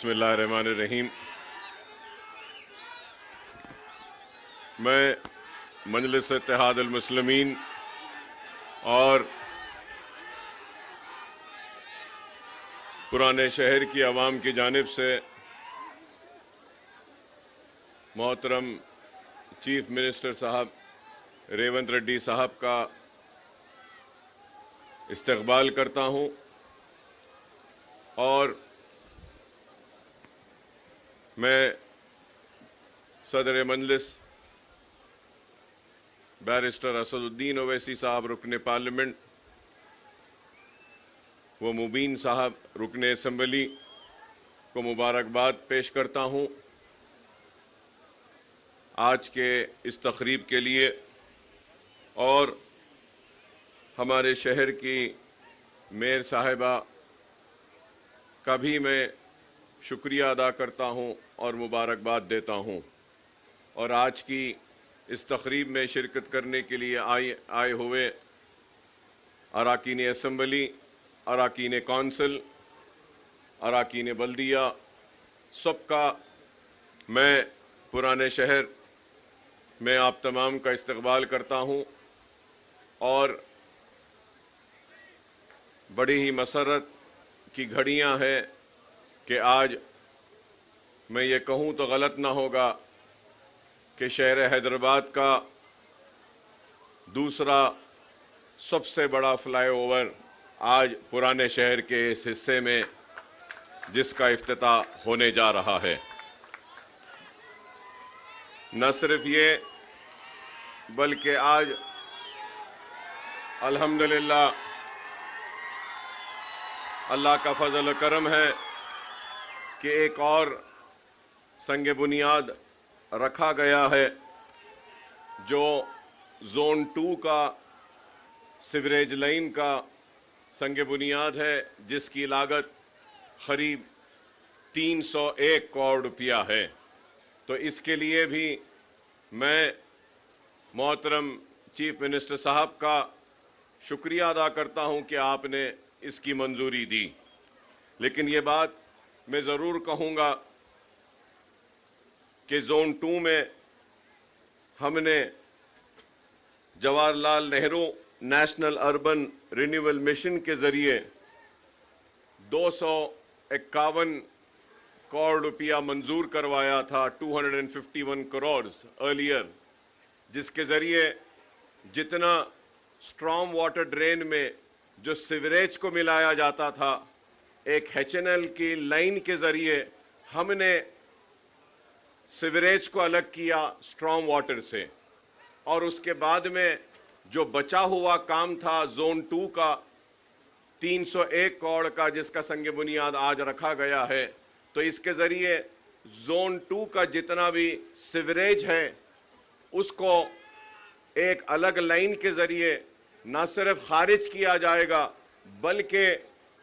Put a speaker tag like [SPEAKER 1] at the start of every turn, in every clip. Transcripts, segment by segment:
[SPEAKER 1] बिस्मिल्लाहिर्रहमानिर्रहीम। मैं मजलिस इत्तेहाद अल मुस्लिमीन और पुराने शहर की आवाम की जानिब से मोहतरम चीफ मिनिस्टर साहब रेवंत रेड्डी साहब का इस्तकबाल करता हूं और मैं सदर मजलिस बैरिस्टर असदुद्दीन ओवैसी साहब रुकने पार्लियामेंट व मुबीन साहब रुकने असम्बली को मुबारकबाद पेश करता हूं आज के इस तकरीब के लिए और हमारे शहर की मेयर साहिबा का भी मैं शुक्रिया अदा करता हूं और मुबारकबाद देता हूं और आज की इस तकरीब में शिरकत करने के लिए आए हुए अरकान असम्बली, अरकान कौंसिल, अरकान बल्दिया सबका मैं पुराने शहर में आप तमाम का इस्तकबाल करता हूं और बड़ी ही मसरत की घड़ियां हैं कि आज मैं ये कहूँ तो गलत ना होगा कि शहर हैदराबाद का दूसरा सबसे बड़ा फ्लाईओवर आज पुराने शहर के इस हिस्से में जिसका इफ्तिताह होने जा रहा है। न सिर्फ ये बल्कि आज अल्हम्दुलिल्लाह अल्लाह का फजल करम है कि एक और संग बुनियाद रखा गया है जो जोन 2 का सीवरेज लाइन का संग बुनियाद है जिसकी लागत करीब 301 करोड़ रुपया है। तो इसके लिए भी मैं मोहतरम चीफ मिनिस्टर साहब का शुक्रिया अदा करता हूं कि आपने इसकी मंजूरी दी। लेकिन ये बात मैं ज़रूर कहूँगा कि जोन 2 में हमने Jawaharlal Nehru national urban renewal mission के ज़रिए 251 करोड़ रुपया मंजूर करवाया था, 251 करोड़ अर्लियर, जिसके ज़रिए जितना स्ट्रॉम वाटर ड्रेन में जो सीवरेज को मिलाया जाता था एक HNL की लाइन के ज़रिए हमने सीवरेज को अलग किया स्ट्रॉम वाटर से और उसके बाद में जो बचा हुआ काम था जोन 2 का 301 करोड़ का जिसका संग बुनियाद आज रखा गया है। तो इसके ज़रिए जोन 2 का जितना भी सीवरेज है उसको एक अलग लाइन के ज़रिए न सिर्फ खारिज किया जाएगा बल्कि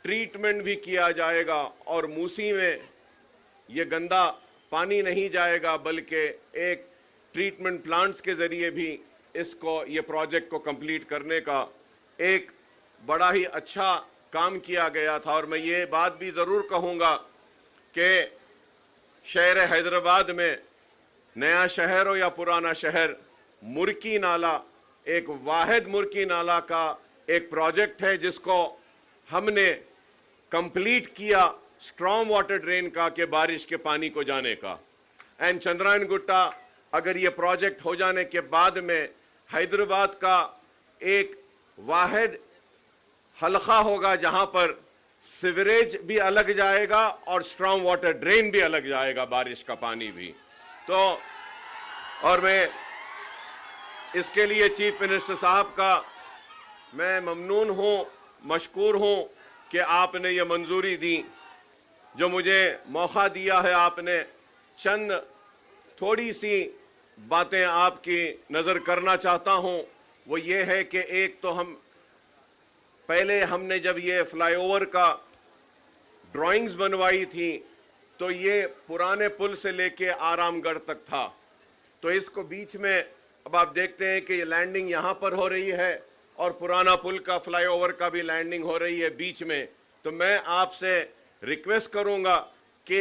[SPEAKER 1] ट्रीटमेंट भी किया जाएगा और मूसी में ये गंदा पानी नहीं जाएगा बल्कि एक ट्रीटमेंट प्लांट्स के ज़रिए भी इसको ये प्रोजेक्ट को कंप्लीट करने का एक बड़ा ही अच्छा काम किया गया था। और मैं ये बात भी ज़रूर कहूँगा कि शहर हैदराबाद में नया शहर हो या पुराना शहर, मुर्की नाला एक वाहिद मुर्की नाला का एक प्रोजेक्ट है जिसको हमने कंप्लीट किया स्ट्रॉम वाटर ड्रेन का के बारिश के पानी को जाने का। एंड चंद्रायन गुट्टा अगर ये प्रोजेक्ट हो जाने के बाद में हैदराबाद का एक वाहिद हलका होगा जहां पर सीवरेज भी अलग जाएगा और स्ट्रॉम वाटर ड्रेन भी अलग जाएगा, बारिश का पानी भी। तो और मैं इसके लिए चीफ मिनिस्टर साहब का मैं ममनून हूं, मशकूर हूं कि आपने ये मंजूरी दी, जो मुझे मौका दिया है। आपने चंद थोड़ी सी बातें आपकी नज़र करना चाहता हूं, वो ये है कि एक तो पहले हमने जब ये फ्लाईओवर का ड्राइंग्स बनवाई थी तो ये पुराने पुल से लेके आरामगढ़ तक था। तो इसको बीच में अब आप देखते हैं कि ये लैंडिंग यहाँ पर हो रही है और पुराना पुल का फ्लाईओवर का भी लैंडिंग हो रही है बीच में। तो मैं आपसे रिक्वेस्ट करूंगा कि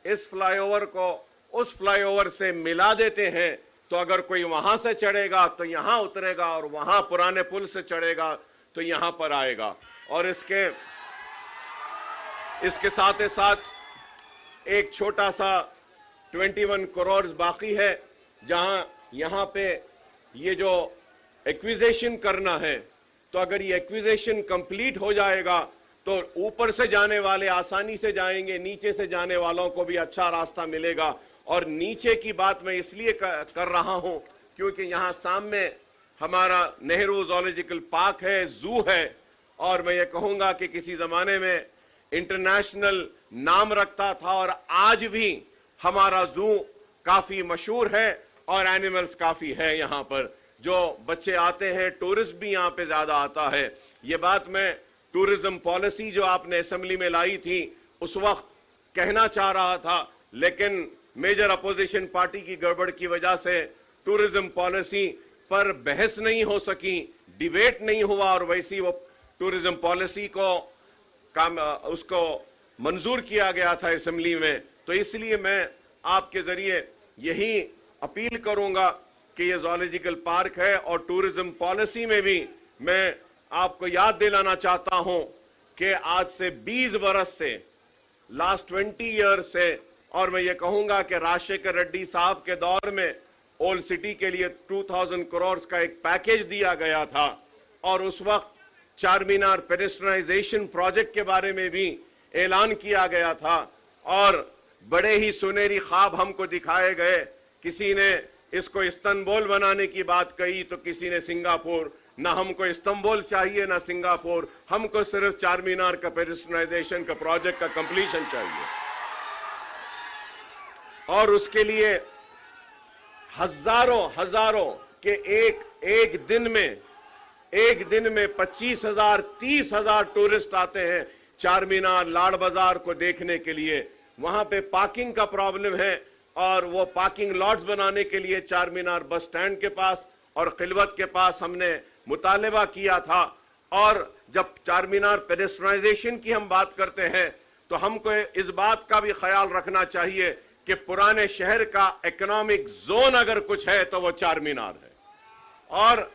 [SPEAKER 1] इस फ्लाईओवर को उस फ्लाईओवर से मिला देते हैं, तो अगर कोई वहां से चढ़ेगा तो यहां उतरेगा और वहां पुराने पुल से चढ़ेगा तो यहां पर आएगा। और इसके साथ ही साथ एक छोटा सा 21 करोड़ बाकी है, जहां यहां पे ये जो एक्विजिशन करना है, तो अगर ये एक्विजिशन कंप्लीट हो जाएगा तो ऊपर से जाने वाले आसानी से जाएंगे, नीचे से जाने वालों को भी अच्छा रास्ता मिलेगा। और नीचे की बात मैं इसलिए कर रहा हूं क्योंकि यहां सामने हमारा नेहरू ज़ूलॉजिकल पार्क है, जू है, और मैं ये कहूंगा कि किसी जमाने में इंटरनेशनल नाम रखता था और आज भी हमारा जू काफी मशहूर है और एनिमल्स काफी है। यहां पर जो बच्चे आते हैं, टूरिस्ट भी यहां पे ज्यादा आता है। ये बात मैं टूरिज्म पॉलिसी जो आपने असेंबली में लाई थी उस वक्त कहना चाह रहा था, लेकिन मेजर अपोजिशन पार्टी की गड़बड़ की वजह से टूरिज्म पॉलिसी पर बहस नहीं हो सकी, डिबेट नहीं हुआ, और वैसी वो टूरिज्म पॉलिसी को उसको मंजूर किया गया था असेंबली में। तो इसलिए मैं आपके जरिए यही अपील करूंगा कि ये ज़ूलॉजिकल पार्क है और टूरिज्म पॉलिसी में भी मैं आपको याद दिलाना चाहता हूं कि आज से 20 बरस से, लास्ट 20 ईयर से, और मैं ये कहूंगा कि राजशेखर रेड्डी साहब के दौर में ओल्ड सिटी के लिए 2000 करोड़ का एक पैकेज दिया गया था, और उस वक्त चारमीनार पेडेस्ट्रियनाइजेशन प्रोजेक्ट के बारे में भी ऐलान किया गया था, और बड़े ही सुनहरी ख्वाब हमको दिखाए गए। किसी ने इसको इस्तांबुल बनाने की बात कही तो किसी ने सिंगापुर। ना हमको इस्तांबुल चाहिए ना सिंगापुर, हमको सिर्फ चारमीनार का पेडेस्ट्रियनाइजेशन का प्रोजेक्ट का कंप्लीशन चाहिए। और उसके लिए हजारों के एक दिन में 25,000 30,000 टूरिस्ट आते हैं चारमीनार लाड़ बाजार को देखने के लिए। वहां पे पार्किंग का प्रॉब्लम है, और वो पार्किंग लॉट्स बनाने के लिए चारमीनार बस स्टैंड के पास और खिलवत के पास हमने मुतालबा किया था। और जब चारमीनार पेडेस्ट्रियनाइजेशन की हम बात करते हैं तो हमको इस बात का भी ख्याल रखना चाहिए कि पुराने शहर का इकोनॉमिक जोन अगर कुछ है तो वो चारमीनार है, और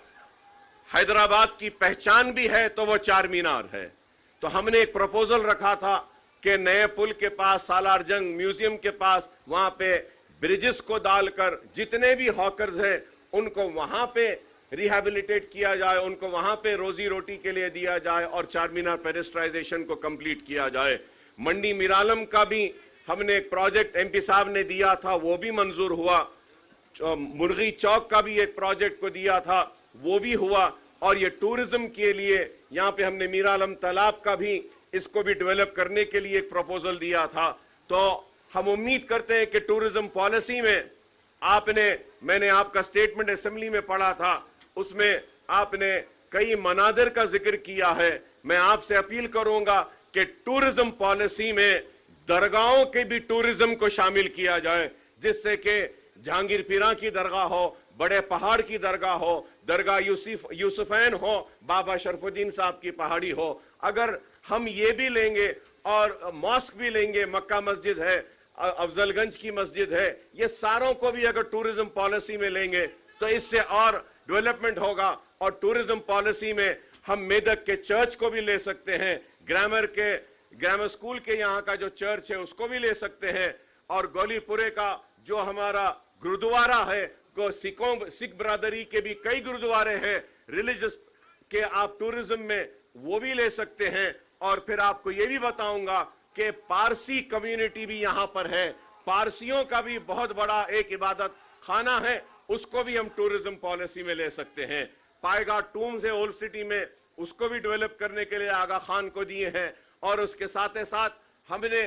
[SPEAKER 1] हैदराबाद की पहचान भी है तो वो चारमीनार है। तो हमने एक प्रपोजल रखा था कि नए पुल के पास, सालार जंग म्यूजियम के पास, वहां पे ब्रिजेस को डालकर जितने भी हॉकर्स हैं उनको वहां पे रिहैबिलिटेट किया जाए, उनको वहां पे रोजी रोटी के लिए दिया जाए और चारमीनार पेडेस्ट्रियनाइजेशन को कंप्लीट किया जाए। मंडी मिरालम का भी हमने एक प्रोजेक्ट एमपी साहब ने दिया था, वो भी मंजूर हुआ। मुर्गी चौक का भी एक प्रोजेक्ट को दिया था, वो भी हुआ। और ये टूरिज्म के लिए यहाँ पे हमने मीरालम तालाब का भी, इसको भी डेवलप करने के लिए एक प्रपोजल दिया था। तो हम उम्मीद करते हैं कि टूरिज्म पॉलिसी में मैंने आपका स्टेटमेंट असेंबली में पढ़ा था, उसमें आपने कई मनादिर का जिक्र किया है। मैं आपसे अपील करूंगा कि टूरिज्म पॉलिसी में दरगाहों के भी टूरिज्म को शामिल किया जाए, जिससे कि जहांगीर पीरा की दरगाह हो, बड़े पहाड़ की दरगाह हो, दरगाह यूसुफैन हो, बाबा शरफुद्दीन साहब की पहाड़ी हो। अगर हम ये भी लेंगे और मॉस्क भी लेंगे, मक्का मस्जिद है, अफजलगंज की मस्जिद है, ये सारों को भी अगर टूरिज्म पॉलिसी में लेंगे तो इससे और डेवलपमेंट होगा। और टूरिज्म पॉलिसी में हम मेदक के चर्च को भी ले सकते हैं, ग्रामर स्कूल के यहाँ का जो चर्च है उसको भी ले सकते हैं, और गोलीपुरे का जो हमारा गुरुद्वारा है, सिख बरादरी के भी कई गुरुद्वारे हैं रिलीजियस के, आप टूरिज्म में वो भी ले सकते हैं। और फिर आपको ये भी बताऊंगा कि पारसी कम्युनिटी भी यहां पर है, पारसियों का भी बहुत बड़ा एक इबादत खाना है, उसको भी हम टूरिज्म पॉलिसी में ले सकते हैं। पाएगा टूम्स है ओल्ड सिटी में, उसको भी डेवलप करने के लिए आगा खान को दिए हैं। और उसके साथ ही साथ हमने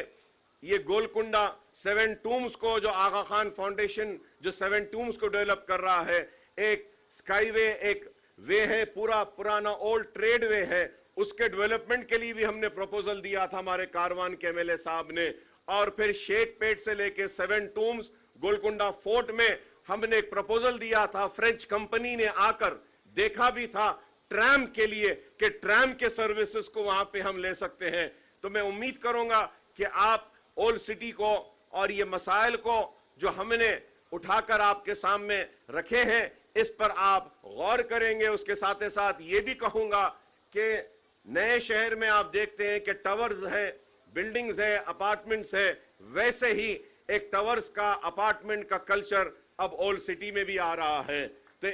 [SPEAKER 1] ये गोलकुंडा 7 टूम्स को, जो आगा खान फाउंडेशन जो 7 टूम्स को डेवलप कर रहा है, एक स्काईवे, एक वे है, पूरा पुराना ओल्ड ट्रेड वे है, उसके डेवलपमेंट के लिए भी हमने प्रपोजल दिया था हमारे कारवान के एमएलए साहब ने। और फिर शेख पेट से लेके 7 टूम्स, गोलकुंडा फोर्ट में हमने एक प्रपोजल दिया था। फ्रेंच कंपनी ने आकर देखा भी था ट्रैम के लिए कि ट्रैम के सर्विसेज को वहां पे हम ले सकते हैं। तो मैं उम्मीद करूंगा कि आप ओल्ड सिटी को और ये मसाइल को जो हमने उठाकर आपके सामने रखे हैं इस पर आप गौर करेंगे। उसके साथ ही साथ ये भी कहूंगा कि नए शहर में आप देखते हैं कि टावर्स है, बिल्डिंग्स है, अपार्टमेंट्स है, वैसे ही एक टावर्स का अपार्टमेंट का कल्चर अब ओल्ड सिटी में भी आ रहा है। तो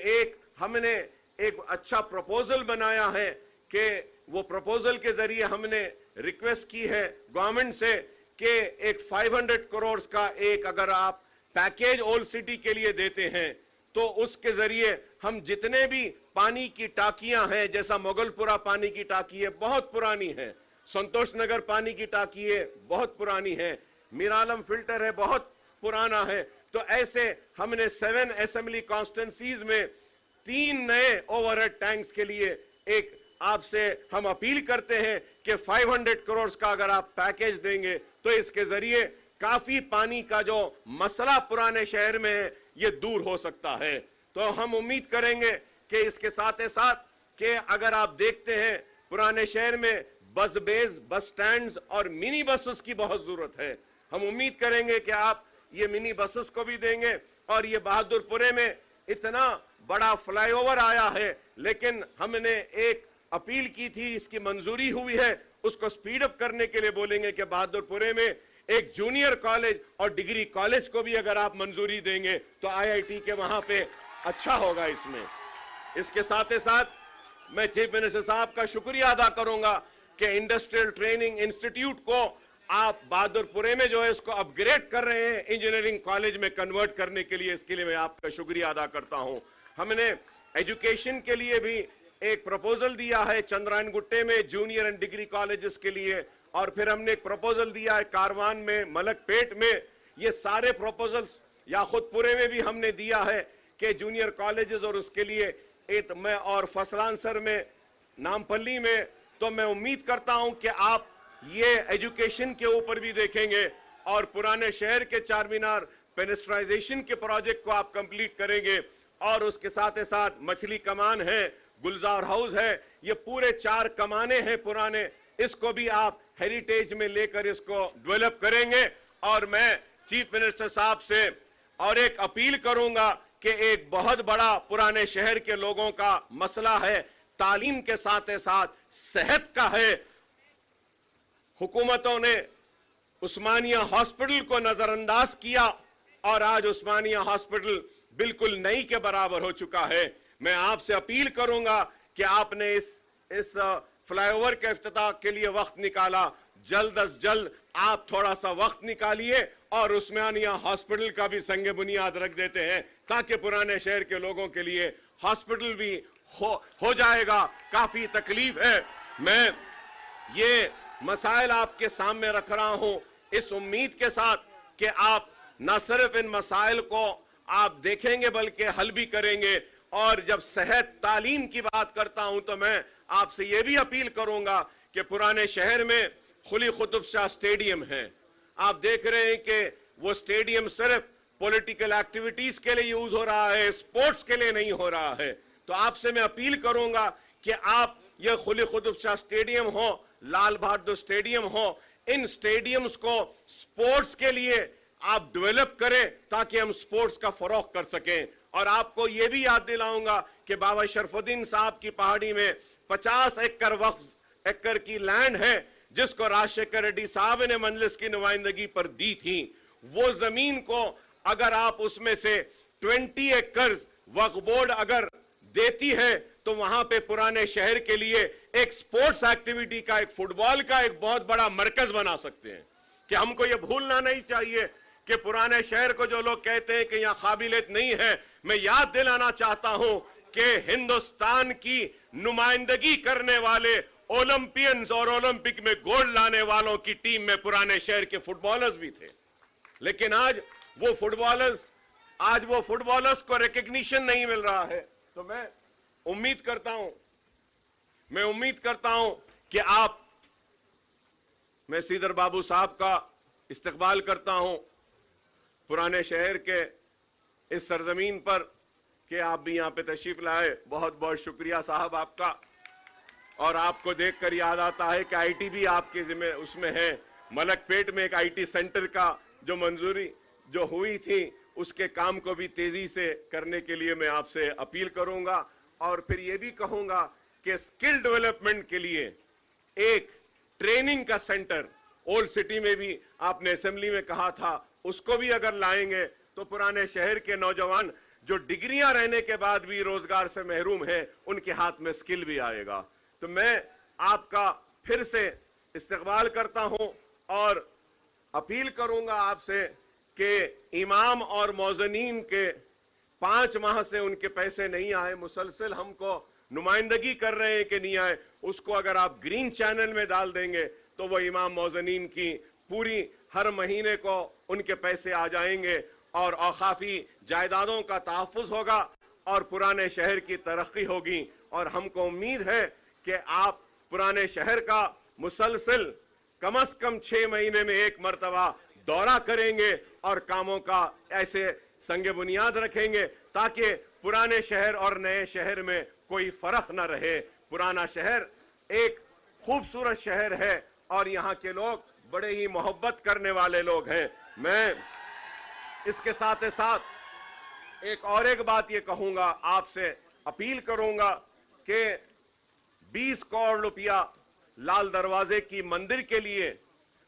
[SPEAKER 1] हमने एक अच्छा प्रपोजल बनाया है कि वो प्रपोजल के जरिए हमने रिक्वेस्ट की है गवर्नमेंट से कि एक 500 करोड़ का एक अगर आप पैकेज ओल्ड सिटी के लिए देते हैं तो उसके जरिए हम जितने भी पानी की टाकियां हैं, जैसा मोगलपुरा पानी की टाकी है बहुत पुरानी है, संतोष नगर पानी की टाकी है बहुत पुरानी है, मीरालम फिल्टर है बहुत पुराना है, तो ऐसे हमने 7 असेंबली कॉन्स्टिट्यूंसीज में 3 नए ओवरहेड टैंक्स के लिए एक आपसे हम अपील करते हैं कि 500 करोड़ का अगर आप पैकेज देंगे तो इसके जरिए काफी पानी का जो मसला पुराने शहर में है ये दूर हो सकता है। तो हम उम्मीद करेंगे कि इसके साथ ही साथ कि अगर आप देखते हैं पुराने शहर में बस बेस, बस स्टैंड्स और मिनी बसेस की बहुत जरूरत है। हम उम्मीद करेंगे कि आप ये मिनी बसेस को भी देंगे। और ये बहादुरपुरे में इतना बड़ा फ्लाईओवर आया है, लेकिन हमने एक अपील की थी, इसकी मंजूरी हुई है, उसको स्पीड अप करने के लिए बोलेंगे कि बहादुरपुरे में एक जूनियर कॉलेज और डिग्री कॉलेज को भी अगर आप मंजूरी देंगे तो आईआईटी के वहां पे अच्छा होगा इसमें। इसके साथ ही साथ मैं चीफ मिनिस्टर साहब का शुक्रिया अदा करूंगा कि इंडस्ट्रियल ट्रेनिंग इंस्टीट्यूट को आप बहादुरपुरे में जो है इसको अपग्रेड कर रहे हैं, इंजीनियरिंग कॉलेज में कन्वर्ट करने के लिए, इसके लिए मैं आपका शुक्रिया अदा करता हूं। हमने एजुकेशन के लिए भी एक प्रपोजल दिया है चंद्रायन गुट्टे में जूनियर एंड डिग्री कॉलेजेस के लिए, और फिर हमने एक प्रपोजल दिया है कारवान में, मलकपेट में। ये सारे प्रपोजल्स याखुतपुरे में भी हमने दिया है कि जूनियर कॉलेजेस और उसके लिए एक में, और फसलानसर में, नामपल्ली में। तो मैं उम्मीद करता हूं कि आप ये एजुकेशन के ऊपर भी देखेंगे और पुराने शहर के चार मीनार पेनिस्ट्राइजेशन के प्रोजेक्ट को आप कंप्लीट करेंगे। और उसके साथ ही साथ मछली कमान है, गुलजार हाउस है, ये पूरे 4 कमाने हैं पुराने, इसको भी आप हेरिटेज में लेकर इसको डेवलप करेंगे। और मैं चीफ मिनिस्टर साहब से और एक अपील करूंगा कि एक बहुत बड़ा पुराने शहर के लोगों का मसला है, तालीम के साथ साथ सेहत का है। हुकूमतों ने उस्मानिया हॉस्पिटल को नजरअंदाज किया और आज उस्मानिया हॉस्पिटल बिल्कुल नई के बराबर हो चुका है। मैं आपसे अपील करूंगा कि आपने इस फ्लाईओवर के इफ्तिताह के लिए वक्त निकाला, जल्द अज जल्द आप थोड़ा सा वक्त निकालिए और उस्मानिया हॉस्पिटल का भी संग बुनियाद रख देते हैं, ताकि पुराने शहर के लोगों के लिए हॉस्पिटल भी हो जाएगा। काफी तकलीफ है। मैं ये मसाइल आपके सामने रख रहा हूं इस उम्मीद के साथ कि आप न सिर्फ इन मसाइल को आप देखेंगे बल्कि हल भी करेंगे। और जब सेहत तालीम की बात करता हूं तो मैं आपसे यह भी अपील करूंगा कि पुराने शहर में खुली कुतुब शाह स्टेडियम है। आप देख रहे हैं कि वो स्टेडियम सिर्फ पॉलिटिकल एक्टिविटीज के लिए यूज हो रहा है, स्पोर्ट्स के लिए नहीं हो रहा है। तो आपसे मैं अपील करूंगा कि आप ये खुली कुतुब शाह स्टेडियम हो, लाल बहादुर स्टेडियम हो, इन स्टेडियम्स को स्पोर्ट्स के लिए आप डेवलप करें ताकि हम स्पोर्ट्स का फरोग कर सकें। और आपको यह भी याद दिलाऊंगा कि बाबा शरफुद्दीन साहब की पहाड़ी में 50 एकड़ वक्फ एकड़ की लैंड है जिसको राजशेखर रेड्डी साहब ने मजलिस की नुमाइंदगी पर दी थी। वो जमीन को अगर आप उसमें से 20 एकड़ वक्फ बोर्ड अगर देती है तो वहां पे पुराने शहर के लिए एक स्पोर्ट्स एक्टिविटी का, एक फुटबॉल का एक बहुत बड़ा मरकज बना सकते हैं। कि हमको ये भूलना नहीं चाहिए कि पुराने शहर को जो लोग कहते हैं कि यहां काबिलियत नहीं है, मैं याद दिलाना चाहता हूं कि हिंदुस्तान की नुमाइंदगी करने वाले ओलंपियंस और ओलंपिक में गोल्ड लाने वालों की टीम में पुराने शहर के फुटबॉलर्स भी थे। लेकिन आज वो फुटबॉलर्स को रिकग्निशन नहीं मिल रहा है। तो मैं उम्मीद करता हूं कि मैं सीदर बाबू साहब का इस्तकबाल करता हूं पुराने शहर के इस सरजमीन पर कि आप भी यहां पे तशरीफ लाए। बहुत बहुत शुक्रिया साहब आपका। और आपको देखकर याद आता है कि आईटी भी आपके जिम्मे उसमें है। मलकपेट में एक आईटी सेंटर का जो मंजूरी जो हुई थी उसके काम को भी तेजी से करने के लिए मैं आपसे अपील करूंगा। और फिर ये भी कहूंगा कि स्किल डेवलपमेंट के लिए एक ट्रेनिंग का सेंटर ओल्ड सिटी में भी आपने असेंबली में कहा था, उसको भी अगर लाएंगे तो पुराने शहर के नौजवान जो डिग्रियां रहने के बाद भी रोजगार से महरूम हैं, उनके हाथ में स्किल भी आएगा। तो मैं आपका फिर से इस्तकबाल करता हूं और अपील करूंगा आपसे कि इमाम और मौज़नीन के 5 माह से उनके पैसे नहीं आए, मुसलसल हमको नुमाइंदगी कर रहे हैं कि नहीं आए, उसको अगर आप ग्रीन चैनल में डाल देंगे तो वो इमाम मौज़नीन की पूरी हर महीने को उनके पैसे आ जाएंगे और औकाफी जायदादों का तहफ़्फ़ुज़ होगा और पुराने शहर की तरक्की होगी। और हमको उम्मीद है कि आप पुराने शहर का मुसलसल कम से कम 6 महीने में एक मरतबा दौरा करेंगे और कामों का ऐसे संगे बुनियाद रखेंगे ताकि पुराने शहर और नए शहर में कोई फर्क न रहे। पुराना शहर एक खूबसूरत शहर है और यहाँ के लोग बड़े ही मोहब्बत करने वाले लोग हैं। मैं इसके साथ साथ एक बात ये कहूंगा, आपसे अपील करूंगा कि 20 करोड़ रुपया लाल दरवाजे की मंदिर के लिए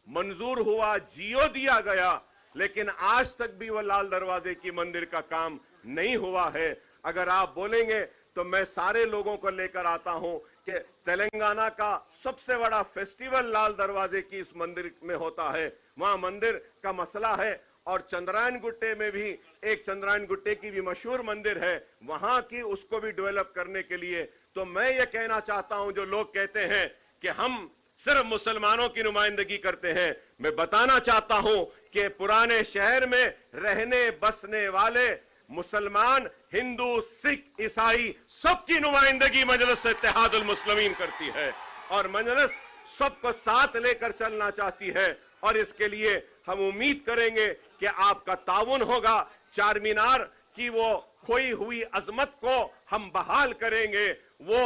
[SPEAKER 1] मंजूर हुआ, जियो दिया गया, लेकिन आज तक भी वह लाल दरवाजे की मंदिर का काम नहीं हुआ है। अगर आप बोलेंगे तो मैं सारे लोगों को लेकर आता हूं कि तेलंगाना का सबसे बड़ा फेस्टिवल लाल दरवाजे की इस मंदिर में होता है, वहां मंदिर का मसला है। और चंद्रायन गुट्टे में भी एक चंद्रायन गुट्टे की भी मशहूर मंदिर है, वहां की उसको भी डेवलप करने के लिए तो मैं ये कहना चाहता हूं, जो लोग कहते हैं कि हम सिर्फ मुसलमानों की नुमाइंदगी करते हैं, मैं बताना चाहता हूं कि पुराने शहर में रहने बसने वाले मुसलमान, हिंदू, सिख, ईसाई सबकी नुमाइंदगी मजलिस इत्तेहादुल मुस्लिमीन करती है और मजलिस सबको साथ लेकर चलना चाहती है। और इसके लिए हम उम्मीद करेंगे कि आपका ताउन होगा। चार मीनार की वो खोई हुई अजमत को हम बहाल करेंगे। वो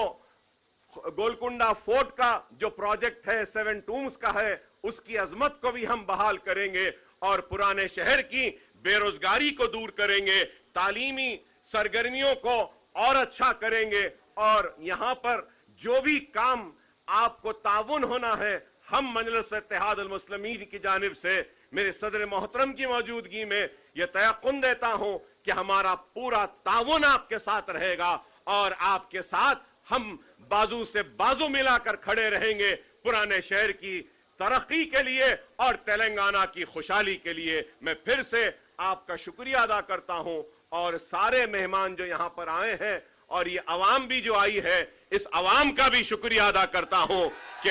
[SPEAKER 1] गोलकुंडा फोर्ट का जो प्रोजेक्ट है 7 टूम्स का है, उसकी अजमत को भी हम बहाल करेंगे और पुराने शहर की बेरोजगारी को दूर करेंगे, तालीमी सरगर्मियों को और अच्छा करेंगे। और यहाँ पर जो भी काम आपको ताउन होना है, हम मजलिस इत्तेहादुल मुस्लिमीन की जानिब से मेरे सदर मोहतरम की मौजूदगी में यह तयक़ुन देता हूं कि हमारा पूरा ताउन आपके साथ रहेगा और आपके साथ हम बाजू से बाजू मिलाकर खड़े रहेंगे पुराने शहर की तरक्की के लिए और तेलंगाना की खुशहाली के लिए। मैं फिर से आपका शुक्रिया अदा करता हूं और सारे मेहमान जो यहां पर आए हैं और ये अवाम भी जो आई है, इस अवाम का भी शुक्रिया अदा करता हूं कि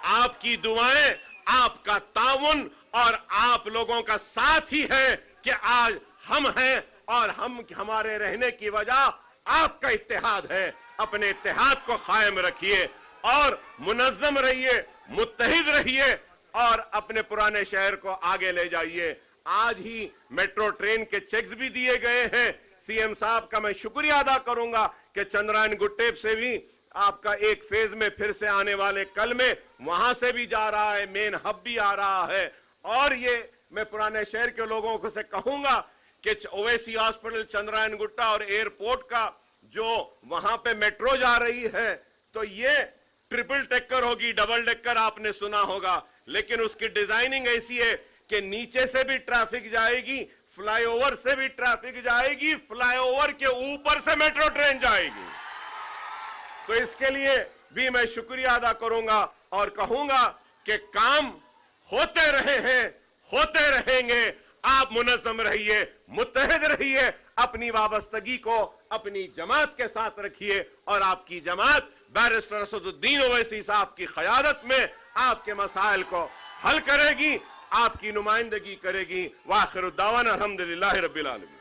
[SPEAKER 1] आपकी दुआएं, आपका ताउन और आप लोगों का साथ ही है कि आज हम हैं और हमारे रहने की वजह आपका इत्तेहाद है। अपने इत्तेहाद को कायम रखिए और मुनज़्ज़म रहिए, मुत्तहिद रहिए और अपने पुराने शहर को आगे ले जाइए। आज ही मेट्रो ट्रेन के चेक्स भी दिए गए हैं। सीएम साहब का मैं शुक्रिया अदा करूंगा कि चंद्रायन गुट्टे से भी आपका एक फेज में फिर से आने वाले कल में वहां से भी जा रहा है, मेन हब भी आ रहा है। और ये मैं पुराने शहर के लोगों को से कहूंगा कि ओवैसी हॉस्पिटल, चंद्रायन गुट्टा और एयरपोर्ट का जो वहां पे मेट्रो जा रही है, तो ये ट्रिपल टेकर होगी, डबल डेकर आपने सुना होगा, लेकिन उसकी डिजाइनिंग ऐसी है कि नीचे से भी ट्रैफिक जाएगी, फ्लाईओवर से भी ट्रैफिक जाएगी, फ्लाईओवर के ऊपर से मेट्रो ट्रेन जाएगी। तो इसके लिए भी मैं शुक्रिया अदा करूंगा और कहूंगा कि काम होते रहे हैं, होते रहेंगे। आप मुनज़्ज़म रहिए, मुत्तहिद रहिए, अपनी वाबस्तगी को अपनी जमात के साथ रखिए और आपकी जमात बैरिस्टर असदुद्दीन ओवैसी साहब की क़यादत में आपके मसाइल को हल करेगी, आपकी नुमाइंदगी करेगी। वाखिरु दावाना अल्हम्दुलिल्लाहि रब्बिल आलमीन।